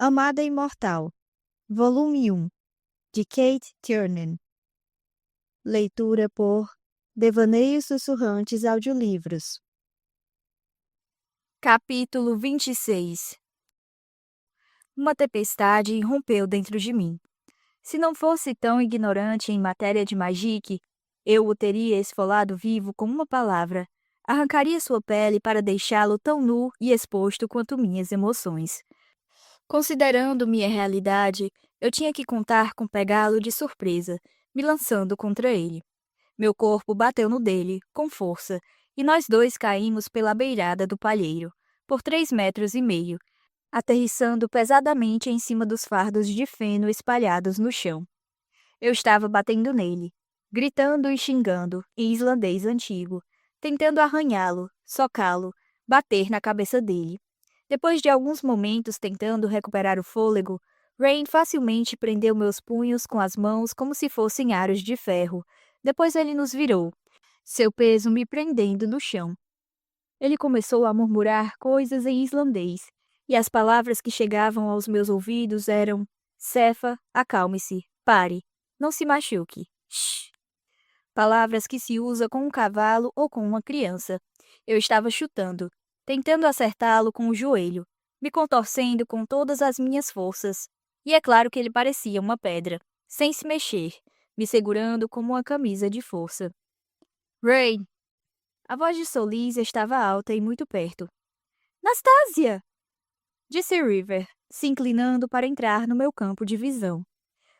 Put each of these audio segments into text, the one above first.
Amada Imortal, Volume 1, de Kate Tiernan. Leitura por Devaneios Sussurrantes Audiolivros. Capítulo 26. Uma tempestade irrompeu dentro de mim. Se não fosse tão ignorante em matéria de magique, eu o teria esfolado vivo com uma palavra. Arrancaria sua pele para deixá-lo tão nu e exposto quanto minhas emoções. Considerando minha realidade, eu tinha que contar com pegá-lo de surpresa, me lançando contra ele. Meu corpo bateu no dele, com força, e nós dois caímos pela beirada do palheiro, por 3,5 metros, aterrissando pesadamente em cima dos fardos de feno espalhados no chão. Eu estava batendo nele, gritando e xingando, em islandês antigo, tentando arranhá-lo, socá-lo, bater na cabeça dele. Depois de alguns momentos tentando recuperar o fôlego, Rain facilmente prendeu meus punhos com as mãos como se fossem aros de ferro. Depois ele nos virou, seu peso me prendendo no chão. Ele começou a murmurar coisas em islandês, e as palavras que chegavam aos meus ouvidos eram: Cefa, acalme-se, pare, não se machuque, shh. Palavras que se usa com um cavalo ou com uma criança. Eu estava chutando, tentando acertá-lo com o joelho, me contorcendo com todas as minhas forças. E é claro que ele parecia uma pedra, sem se mexer, me segurando como uma camisa de força. Rain! A voz de Solis estava alta e muito perto. Nastásia! Disse River, se inclinando para entrar no meu campo de visão.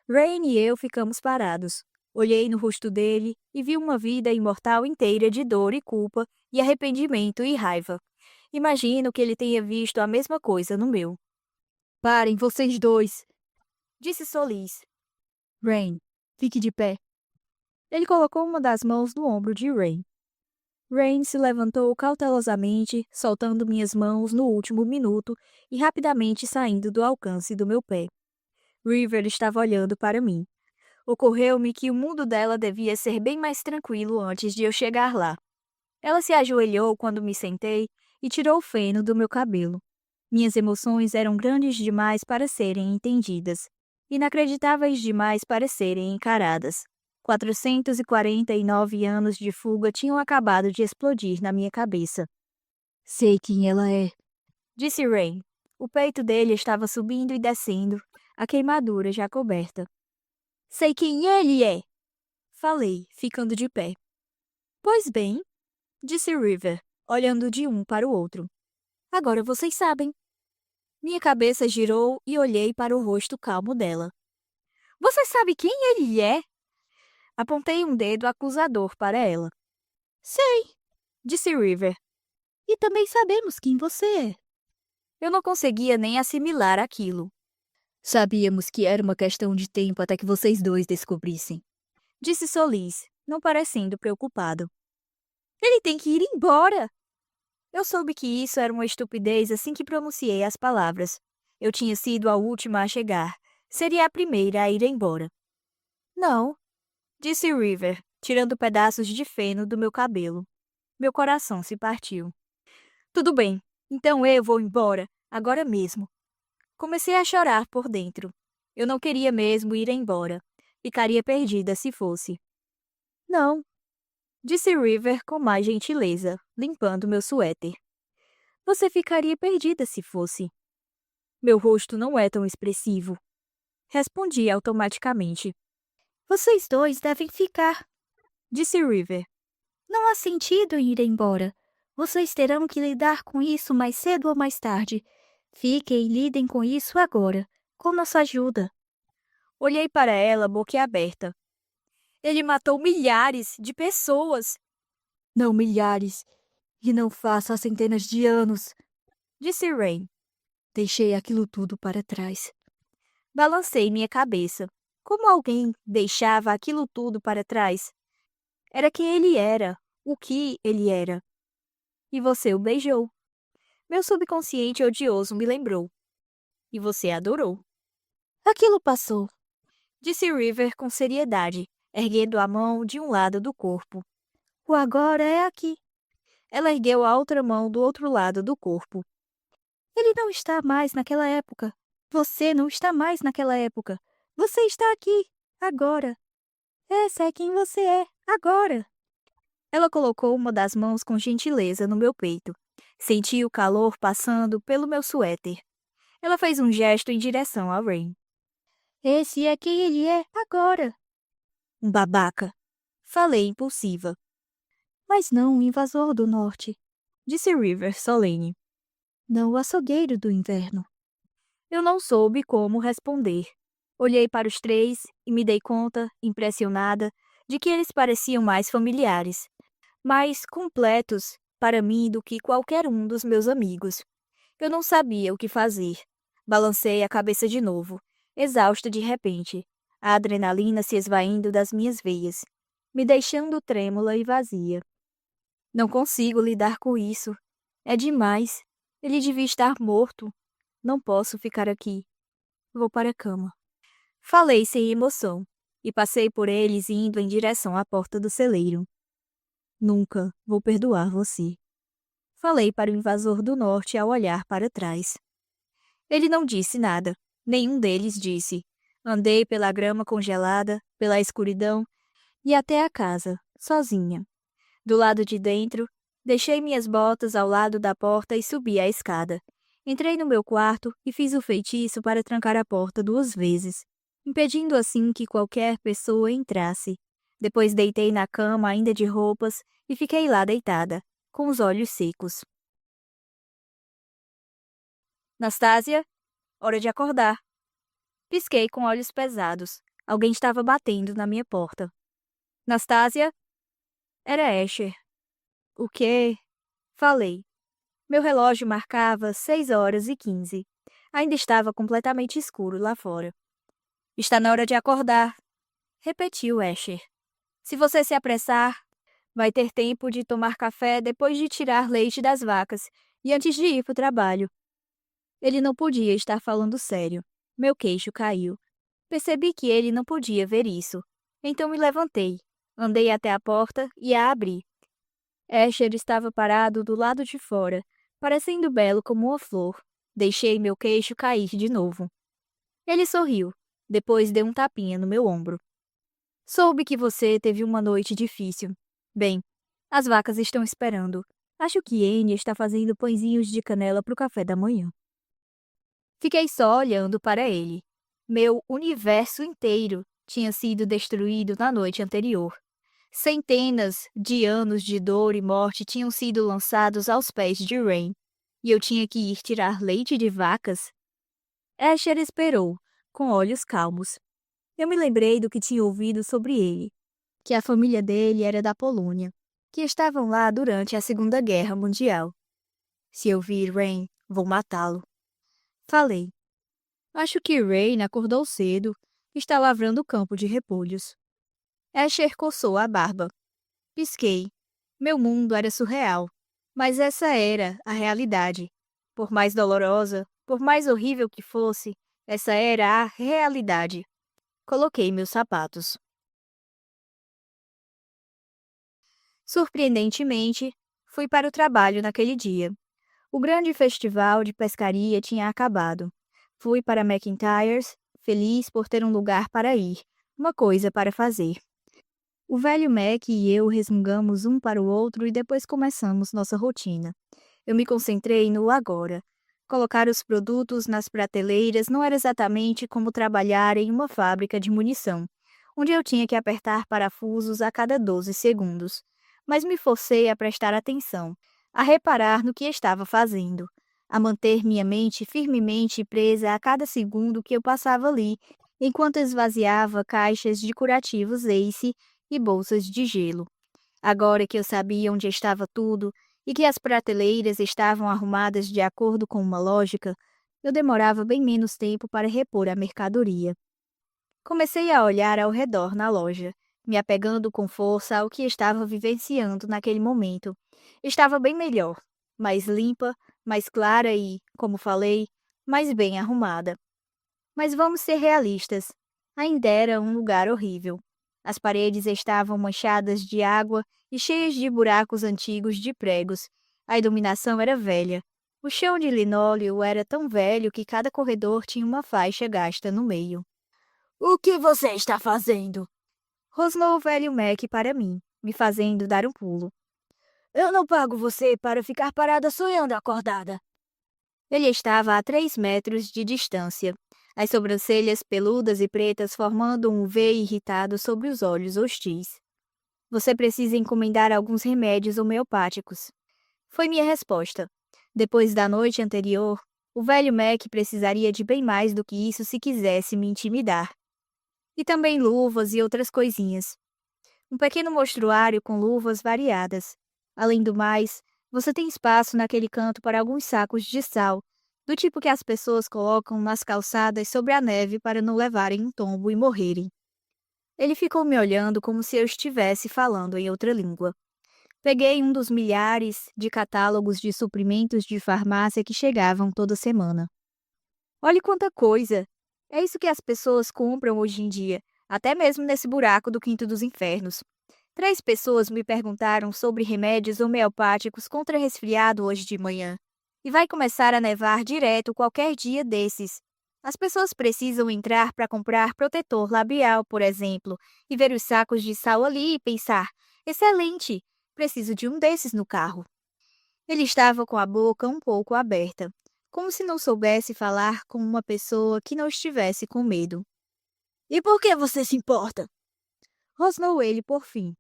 Rain e eu ficamos parados. Olhei no rosto dele e vi uma vida imortal inteira de dor e culpa e arrependimento e raiva. Imagino que ele tenha visto a mesma coisa no meu. Parem, vocês dois! Disse Solis. Rain, fique de pé. Ele colocou uma das mãos no ombro de Rain. Rain se levantou cautelosamente, soltando minhas mãos no último minuto e rapidamente saindo do alcance do meu pé. River estava olhando para mim. Ocorreu-me que o mundo dela devia ser bem mais tranquilo antes de eu chegar lá. Ela se ajoelhou quando me sentei e tirou o feno do meu cabelo. Minhas emoções eram grandes demais para serem entendidas, inacreditáveis demais para serem encaradas. 449 anos de fuga tinham acabado de explodir na minha cabeça. Sei quem ela é, disse Rain. O peito dele estava subindo e descendo, a queimadura já coberta. Sei quem ele é, falei, ficando de pé. Pois bem, disse River, olhando de um para o outro. Agora vocês sabem. Minha cabeça girou e olhei para o rosto calmo dela. Você sabe quem ele é? Apontei um dedo acusador para ela. Sei, disse River. E também sabemos quem você é. Eu não conseguia nem assimilar aquilo. Sabíamos que era uma questão de tempo até que vocês dois descobrissem, disse Solis, não parecendo preocupado. Ele tem que ir embora! Eu soube que isso era uma estupidez assim que pronunciei as palavras. Eu tinha sido a última a chegar. Seria a primeira a ir embora. Não, disse River, tirando pedaços de feno do meu cabelo. Meu coração se partiu. Tudo bem, então eu vou embora, agora mesmo. Comecei a chorar por dentro. Eu não queria mesmo ir embora. Ficaria perdida se fosse. Não, disse River com mais gentileza, limpando meu suéter. Você ficaria perdida se fosse. Meu rosto não é tão expressivo. Respondi automaticamente. Vocês dois devem ficar, disse River. Não há sentido em ir embora. Vocês terão que lidar com isso mais cedo ou mais tarde. Fiquem e lidem com isso agora, com nossa ajuda. Olhei para ela boquiaberta. Ele matou milhares de pessoas. Não milhares, e não faço há centenas de anos, disse Rain. Deixei aquilo tudo para trás. Balancei minha cabeça. Como alguém deixava aquilo tudo para trás? Era quem ele era, o que ele era. E você o beijou. Meu subconsciente odioso me lembrou. E você adorou. Aquilo passou, disse River com seriedade, erguendo a mão de um lado do corpo. O agora é aqui. Ela ergueu a outra mão do outro lado do corpo. Ele não está mais naquela época. Você não está mais naquela época. Você está aqui, agora. Essa é quem você é, agora. Ela colocou uma das mãos com gentileza no meu peito. Senti o calor passando pelo meu suéter. Ela fez um gesto em direção a Rain. Esse é quem ele é agora. Um babaca. Falei impulsiva. Mas não um invasor do norte, disse River solene. Não o açougueiro do inverno. Eu não soube como responder. Olhei para os três e me dei conta, impressionada, de que eles pareciam mais familiares, mais completos para mim do que qualquer um dos meus amigos. Eu não sabia o que fazer. Balancei a cabeça de novo, exausta de repente, a adrenalina se esvaindo das minhas veias, me deixando trêmula e vazia. Não consigo lidar com isso. É demais. Ele devia estar morto. Não posso ficar aqui. Vou para a cama. Falei sem emoção, e passei por eles indo em direção à porta do celeiro. Nunca vou perdoar você. Falei para o invasor do norte ao olhar para trás. Ele não disse nada. Nenhum deles disse. Andei pela grama congelada, pela escuridão e até a casa, sozinha. Do lado de dentro, deixei minhas botas ao lado da porta e subi a escada. Entrei no meu quarto e fiz o feitiço para trancar a porta 2 vezes, impedindo assim que qualquer pessoa entrasse. Depois deitei na cama ainda de roupas e fiquei lá deitada, com os olhos secos. Nastásia, hora de acordar. Pisquei com olhos pesados. Alguém estava batendo na minha porta. Nastásia? Era Asher. O quê? Falei. Meu relógio marcava 6h15. Ainda estava completamente escuro lá fora. Está na hora de acordar, repetiu Asher. Se você se apressar, vai ter tempo de tomar café depois de tirar leite das vacas e antes de ir para o trabalho. Ele não podia estar falando sério. Meu queixo caiu. Percebi que ele não podia ver isso. Então me levantei. Andei até a porta e a abri. Asher estava parado do lado de fora, parecendo belo como uma flor. Deixei meu queixo cair de novo. Ele sorriu. Depois deu um tapinha no meu ombro. Soube que você teve uma noite difícil. Bem, as vacas estão esperando. Acho que Annie está fazendo pãezinhos de canela para o café da manhã. Fiquei só olhando para ele. Meu universo inteiro tinha sido destruído na noite anterior. Centenas de anos de dor e morte tinham sido lançados aos pés de Rain, e eu tinha que ir tirar leite de vacas? Asher esperou, com olhos calmos. Eu me lembrei do que tinha ouvido sobre ele, que a família dele era da Polônia, que estavam lá durante a Segunda Guerra Mundial. Se eu vir Rain, vou matá-lo. Falei. Acho que Rain acordou cedo e está lavrando o campo de repolhos. Asher coçou a barba. Pisquei. Meu mundo era surreal, mas essa era a realidade. Por mais dolorosa, por mais horrível que fosse, essa era a realidade. Coloquei meus sapatos. Surpreendentemente, fui para o trabalho naquele dia. O grande festival de pescaria tinha acabado. Fui para McIntyre's, feliz por ter um lugar para ir, uma coisa para fazer. O velho Mac e eu resmungamos um para o outro e depois começamos nossa rotina. Eu me concentrei no agora. Colocar os produtos nas prateleiras não era exatamente como trabalhar em uma fábrica de munição, onde eu tinha que apertar parafusos a cada 12 segundos. Mas me forcei a prestar atenção, a reparar no que estava fazendo, a manter minha mente firmemente presa a cada segundo que eu passava ali, enquanto esvaziava caixas de curativos Ace e bolsas de gelo. Agora que eu sabia onde estava tudo e que as prateleiras estavam arrumadas de acordo com uma lógica, eu demorava bem menos tempo para repor a mercadoria. Comecei a olhar ao redor na loja, me apegando com força ao que estava vivenciando naquele momento. Estava bem melhor, mais limpa, mais clara e, como falei, mais bem arrumada. Mas vamos ser realistas. Ainda era um lugar horrível. As paredes estavam manchadas de água e cheias de buracos antigos de pregos. A iluminação era velha. O chão de linóleo era tão velho que cada corredor tinha uma faixa gasta no meio. O que você está fazendo? Rosnou o velho Mac para mim, me fazendo dar um pulo. Eu não pago você para ficar parada sonhando acordada. Ele estava a 3 metros de distância, as sobrancelhas peludas e pretas formando um V irritado sobre os olhos hostis. Você precisa encomendar alguns remédios homeopáticos. Foi minha resposta. Depois da noite anterior, o velho Mac precisaria de bem mais do que isso se quisesse me intimidar. E também luvas e outras coisinhas. Um pequeno mostruário com luvas variadas. Além do mais, você tem espaço naquele canto para alguns sacos de sal, do tipo que as pessoas colocam nas calçadas sobre a neve para não levarem um tombo e morrerem. Ele ficou me olhando como se eu estivesse falando em outra língua. Peguei um dos milhares de catálogos de suprimentos de farmácia que chegavam toda semana. Olhe quanta coisa! É isso que as pessoas compram hoje em dia, até mesmo nesse buraco do quinto dos infernos. 3 pessoas me perguntaram sobre remédios homeopáticos contra resfriado hoje de manhã. E vai começar a nevar direto qualquer dia desses. As pessoas precisam entrar para comprar protetor labial, por exemplo, e ver os sacos de sal ali e pensar: excelente, preciso de um desses no carro. Ele estava com a boca um pouco aberta, como se não soubesse falar com uma pessoa que não estivesse com medo. E por que você se importa? Rosnou ele por fim.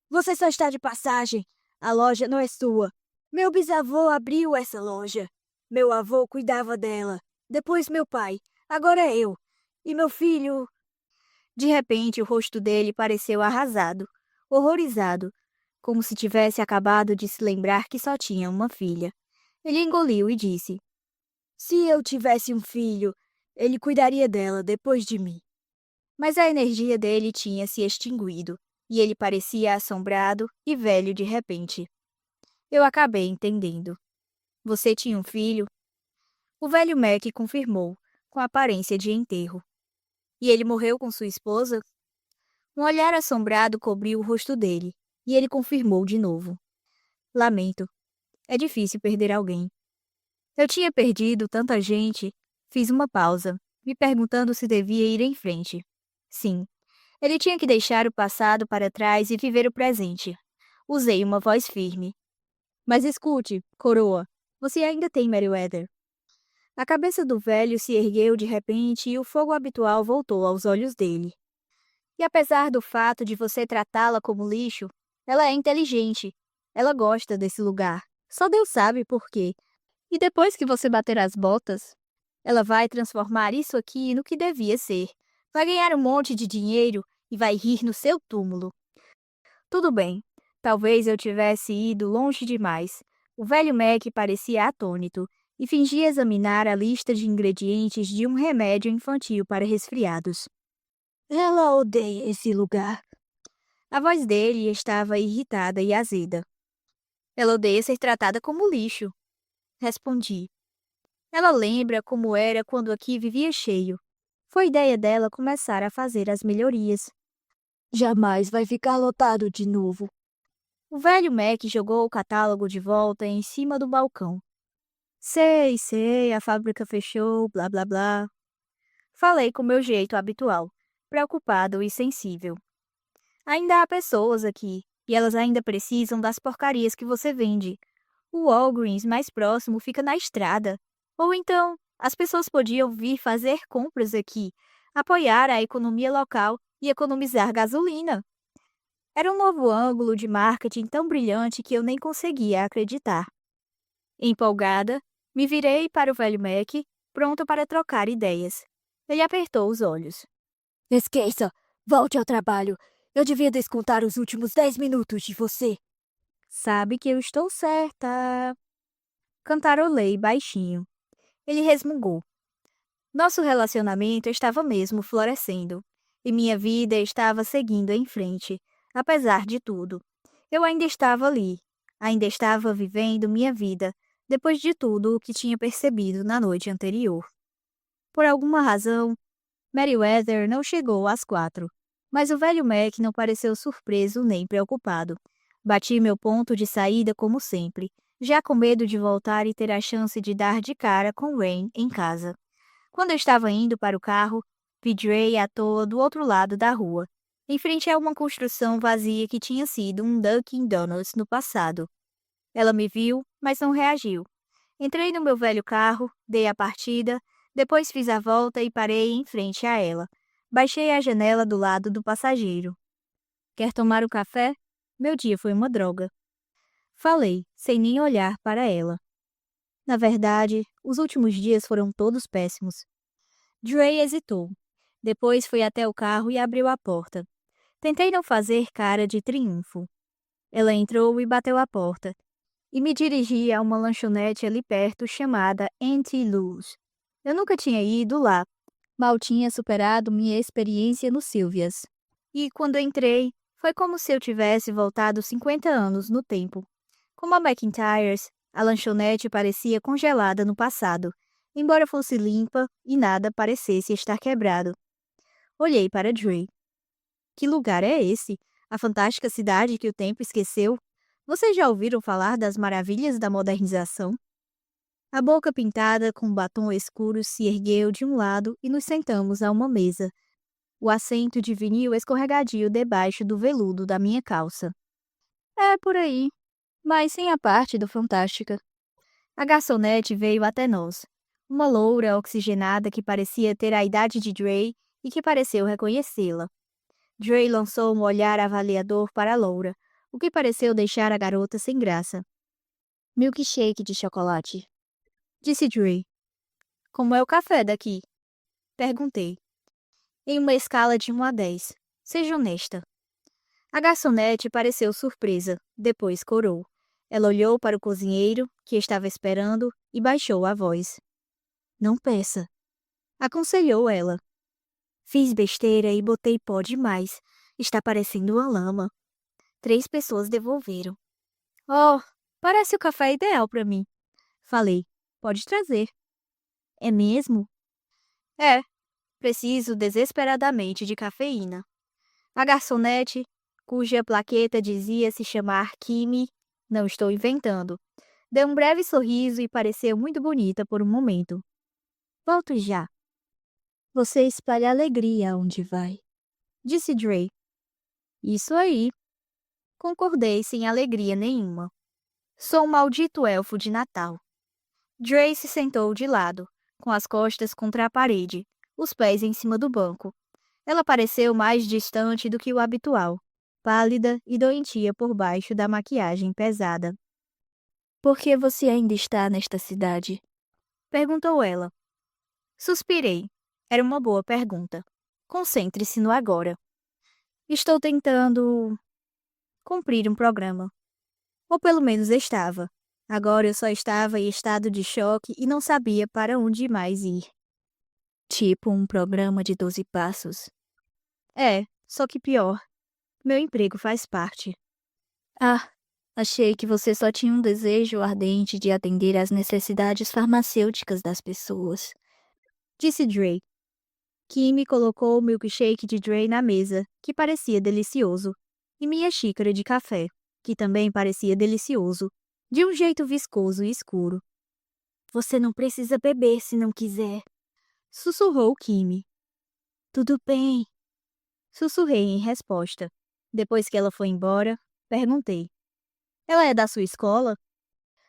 Você só está de passagem. A loja não é sua. Meu bisavô abriu essa loja. Meu avô cuidava dela. Depois meu pai. Agora eu. E meu filho... De repente, o rosto dele pareceu arrasado, horrorizado, como se tivesse acabado de se lembrar que só tinha uma filha. Ele engoliu e disse: Se eu tivesse um filho, ele cuidaria dela depois de mim. Mas a energia dele tinha se extinguido, e ele parecia assombrado e velho de repente. Eu acabei entendendo. Você tinha um filho? O velho Mac confirmou, com aparência de enterro. E ele morreu com sua esposa? Um olhar assombrado cobriu o rosto dele, e ele confirmou de novo. Lamento. É difícil perder alguém. Eu tinha perdido tanta gente. Fiz uma pausa, me perguntando se devia ir em frente. Sim, ele tinha que deixar o passado para trás e viver o presente. Usei uma voz firme. Mas escute, coroa, você ainda tem Meriwether. A cabeça do velho se ergueu de repente e o fogo habitual voltou aos olhos dele. E apesar do fato de você tratá-la como lixo, ela é inteligente. Ela gosta desse lugar. Só Deus sabe por quê. E depois que você bater as botas, ela vai transformar isso aqui no que devia ser. Vai ganhar um monte de dinheiro e vai rir no seu túmulo. Tudo bem. Talvez eu tivesse ido longe demais. O velho Mac parecia atônito e fingia examinar a lista de ingredientes de um remédio infantil para resfriados. Ela odeia esse lugar. A voz dele estava irritada e azeda. Ela odeia ser tratada como lixo. Respondi. Ela lembra como era quando aqui vivia cheio. Foi ideia dela começar a fazer as melhorias. Jamais vai ficar lotado de novo. O velho Mac jogou o catálogo de volta em cima do balcão. Sei, a fábrica fechou, blá blá blá. Falei com meu jeito habitual, preocupado e sensível. Ainda há pessoas aqui, e elas ainda precisam das porcarias que você vende. O Walgreens mais próximo fica na estrada. Ou então, as pessoas podiam vir fazer compras aqui, apoiar a economia local e economizar gasolina. Era um novo ângulo de marketing tão brilhante que eu nem conseguia acreditar. Empolgada, me virei para o velho Mac, pronta para trocar ideias. Ele apertou os olhos. Esqueça! Volte ao trabalho. Eu devia descontar os últimos 10 minutos de você. Sabe que eu estou certa. Cantarolei baixinho. Ele resmungou. Nosso relacionamento estava mesmo florescendo, e minha vida estava seguindo em frente, apesar de tudo. Eu ainda estava ali, ainda estava vivendo minha vida, depois de tudo o que tinha percebido na noite anterior. Por alguma razão, Meriwether não chegou às 4, mas o velho Mac não pareceu surpreso nem preocupado. Bati meu ponto de saída como sempre, já com medo de voltar e ter a chance de dar de cara com Rain em casa. Quando eu estava indo para o carro, vi Dre à toa do outro lado da rua, em frente a uma construção vazia que tinha sido um Dunkin' Donuts no passado. Ela me viu, mas não reagiu. Entrei no meu velho carro, dei a partida, depois fiz a volta e parei em frente a ela. Baixei a janela do lado do passageiro. Quer tomar um café? Meu dia foi uma droga. Falei, sem nem olhar para ela. Na verdade, os últimos dias foram todos péssimos. Dre hesitou. Depois foi até o carro e abriu a porta. Tentei não fazer cara de triunfo. Ela entrou e bateu a porta, e me dirigi a uma lanchonete ali perto chamada Auntie Lou's. Eu nunca tinha ido lá. Mal tinha superado minha experiência no Sylvia's. E quando entrei, foi como se eu tivesse voltado 50 anos no tempo. Como a McIntyre's, a lanchonete parecia congelada no passado, embora fosse limpa e nada parecesse estar quebrado. Olhei para Dre. Que lugar é esse? A fantástica cidade que o tempo esqueceu? Vocês já ouviram falar das maravilhas da modernização? A boca pintada com batom escuro se ergueu de um lado e nos sentamos a uma mesa. O assento de vinil escorregadio debaixo do veludo da minha calça. É por aí, mas sem a parte do fantástica. A garçonete veio até nós. Uma loura oxigenada que parecia ter a idade de Dre e que pareceu reconhecê-la. Dre lançou um olhar avaliador para a loura, o que pareceu deixar a garota sem graça. Milkshake de chocolate, disse Dre. Como é o café daqui? Perguntei. Em uma escala de 1 a 10. Seja honesta. A garçonete pareceu surpresa, depois corou. Ela olhou para o cozinheiro, que estava esperando, e baixou a voz. Não peça, aconselhou ela. Fiz besteira e botei pó demais. Está parecendo uma lama. 3 pessoas devolveram. Oh, parece o café ideal para mim. Falei, pode trazer. É mesmo? É, preciso desesperadamente de cafeína. A garçonete, cuja plaqueta dizia se chamar Kimi, não estou inventando, deu um breve sorriso e pareceu muito bonita por um momento. Volto já. Você espalha alegria onde vai, disse Dre. Isso aí. Concordei sem alegria nenhuma. Sou um maldito elfo de Natal. Dre se sentou de lado, com as costas contra a parede, os pés em cima do banco. Ela pareceu mais distante do que o habitual, pálida e doentia por baixo da maquiagem pesada. Por que você ainda está nesta cidade? Perguntou ela. Suspirei. Era uma boa pergunta. Concentre-se no agora. Estou tentando cumprir um programa. Ou pelo menos estava. Agora eu só estava em estado de choque e não sabia para onde mais ir. Tipo um programa de 12 passos. É, só que pior. Meu emprego faz parte. Ah, achei que você só tinha um desejo ardente de atender às necessidades farmacêuticas das pessoas. Disse Dre. Kimi colocou o milkshake de Dre na mesa, que parecia delicioso, e minha xícara de café, que também parecia delicioso, de um jeito viscoso e escuro. Você não precisa beber se não quiser, sussurrou Kimi. Tudo bem, sussurrei em resposta. Depois que ela foi embora, perguntei. Ela é da sua escola?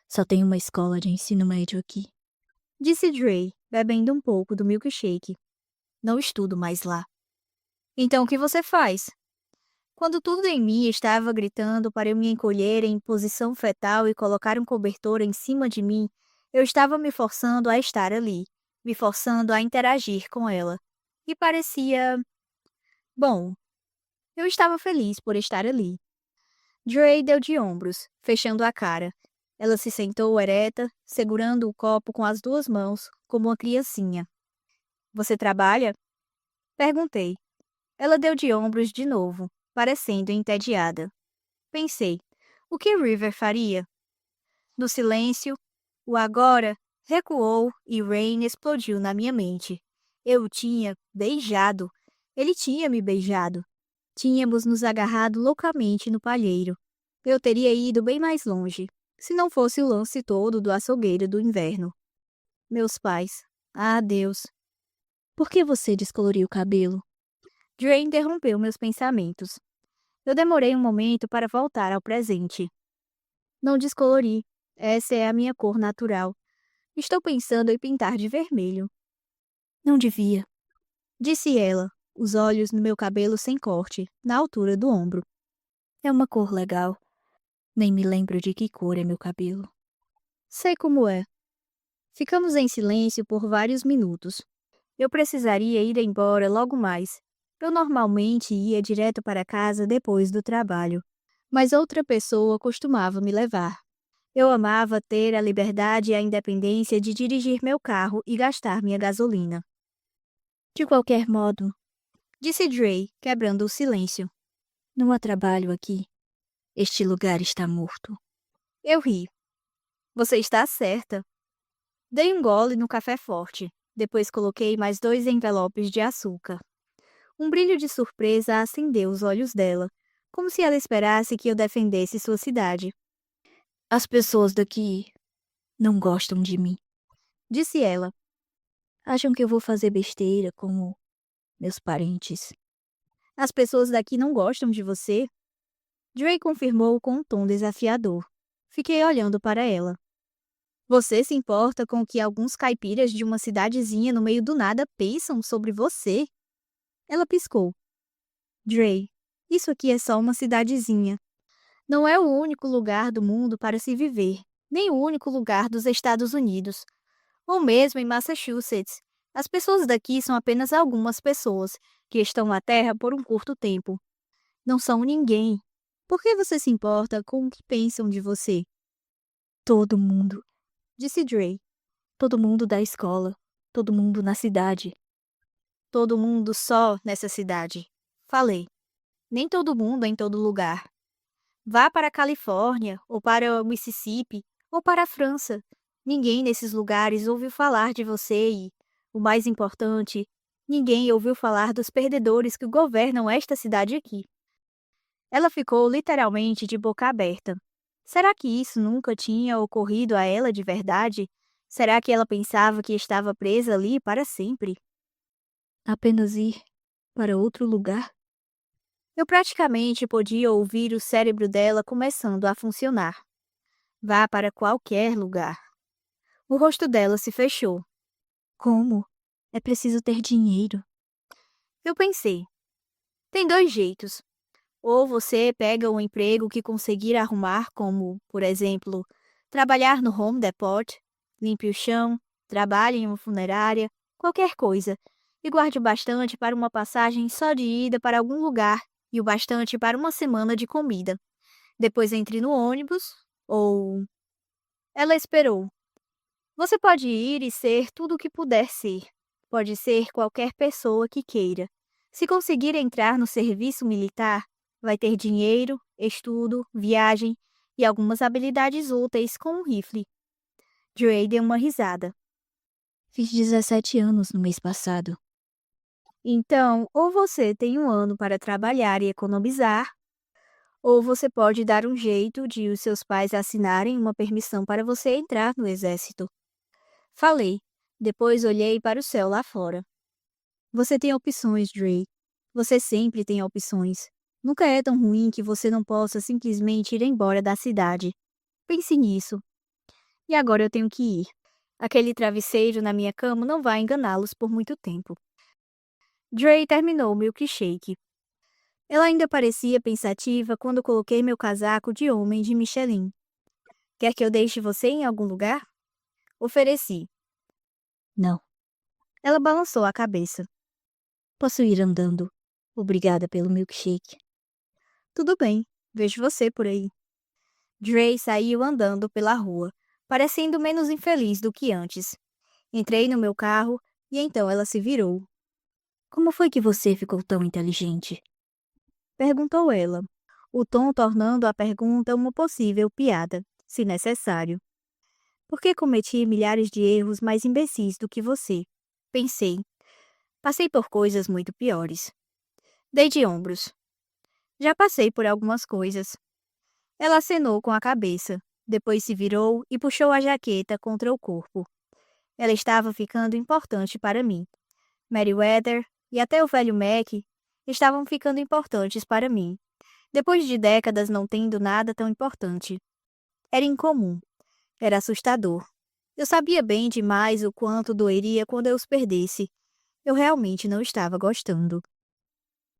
Só tem uma escola de ensino médio aqui, disse Dre, bebendo um pouco do milkshake. Não estudo mais lá. Então o que você faz? Quando tudo em mim estava gritando para eu me encolher em posição fetal e colocar um cobertor em cima de mim, eu estava me forçando a estar ali, me forçando a interagir com ela. E parecia... Bom, eu estava feliz por estar ali. Dre deu de ombros, fechando a cara. Ela se sentou ereta, segurando o copo com as 2 mãos, como uma criancinha. Você trabalha? Perguntei. Ela deu de ombros de novo, parecendo entediada. Pensei, o que River faria? No silêncio, o agora recuou e Rain explodiu na minha mente. Eu o tinha beijado. Ele tinha me beijado. Tínhamos nos agarrado loucamente no palheiro. Eu teria ido bem mais longe. Se não fosse o lance todo do açougueiro do inverno. Meus pais. Ah, Deus. Por que você descoloriu o cabelo? Dre interrompeu meus pensamentos. Eu demorei um momento para voltar ao presente. Não descolori. Essa é a minha cor natural. Estou pensando em pintar de vermelho. Não devia. Disse ela, os olhos no meu cabelo sem corte, na altura do ombro. É uma cor legal. Nem me lembro de que cor é meu cabelo. Sei como é. Ficamos em silêncio por vários minutos. Eu precisaria ir embora logo mais. Eu normalmente ia direto para casa depois do trabalho, mas outra pessoa costumava me levar. Eu amava ter a liberdade e a independência de dirigir meu carro e gastar minha gasolina. De qualquer modo, Disse Dre, quebrando o silêncio. não há trabalho aqui. Este lugar está morto. Eu ri. Você está certa. Dei um gole no café forte. Depois coloquei mais 2 envelopes de açúcar. Um brilho de surpresa acendeu os olhos dela, como se ela esperasse que eu defendesse sua cidade. As pessoas daqui não gostam de mim. Disse ela. Acham que eu vou fazer besteira como meus parentes. As pessoas daqui não gostam de você? Dre confirmou com um tom desafiador. Fiquei olhando para ela. Você se importa com o que alguns caipiras de uma cidadezinha no meio do nada pensam sobre você? Ela piscou. Dre, isso aqui é só uma cidadezinha. Não é o único lugar do mundo para se viver, nem o único lugar dos Estados Unidos. Ou mesmo em Massachusetts. As pessoas daqui são apenas algumas pessoas que estão na Terra por um curto tempo. Não são ninguém. Por que você se importa com o que pensam de você? Todo mundo. Disse Dre. Todo mundo da escola. Todo mundo na cidade. Todo mundo só nessa cidade. Falei. Nem todo mundo em todo lugar. Vá para a Califórnia, ou para o Mississippi, ou para a França. Ninguém nesses lugares ouviu falar de você e, o mais importante, ninguém ouviu falar dos perdedores que governam esta cidade aqui. Ela ficou literalmente de boca aberta. Será que isso nunca tinha ocorrido a ela de verdade? Será que ela pensava que estava presa ali para sempre? Apenas ir para outro lugar? Eu praticamente podia ouvir o cérebro dela começando a funcionar. Vá para qualquer lugar. O rosto dela se fechou. Como? É preciso ter dinheiro. Eu pensei. Tem 2 jeitos. Ou você pega um emprego que conseguir arrumar, como, por exemplo, trabalhar no Home Depot, limpe o chão, trabalhe em uma funerária, qualquer coisa, e guarde o bastante para uma passagem só de ida para algum lugar e o bastante para uma semana de comida. Depois entre no ônibus, ou... Ela esperou. Você pode ir e ser tudo o que puder ser. Pode ser qualquer pessoa que queira. Se conseguir entrar no serviço militar, vai ter dinheiro, estudo, viagem e algumas habilidades úteis com um rifle. Dre deu uma risada. Fiz 17 anos no mês passado. Então, ou você tem um ano para trabalhar e economizar, ou você pode dar um jeito de os seus pais assinarem uma permissão para você entrar no exército. Falei. Depois olhei para o céu lá fora. Você tem opções, Dre. Você sempre tem opções. Nunca é tão ruim que você não possa simplesmente ir embora da cidade. Pense nisso. E agora eu tenho que ir. Aquele travesseiro na minha cama não vai enganá-los por muito tempo. Dre terminou o milkshake. Ela ainda parecia pensativa quando coloquei meu casaco de homem de Michelin. Quer que eu deixe você em algum lugar? Ofereci. Não. Ela balançou a cabeça. Posso ir andando. Obrigada pelo milkshake. Tudo bem, vejo você por aí. Dre saiu andando pela rua, parecendo menos infeliz do que antes. Entrei no meu carro e então ela se virou. Como foi que você ficou tão inteligente? Perguntou ela, o tom tornando a pergunta uma possível piada, se necessário. Porque cometi milhares de erros mais imbecis do que você. Pensei. Passei por coisas muito piores. Dei de ombros. Já passei por algumas coisas. Ela acenou com a cabeça. Depois se virou e puxou a jaqueta contra o corpo. Ela estava ficando importante para mim. Meriwether e até o velho Mac estavam ficando importantes para mim, depois de décadas não tendo nada tão importante. Era incomum. Era assustador. Eu sabia bem demais o quanto doeria quando eu os perdesse. Eu realmente não estava gostando.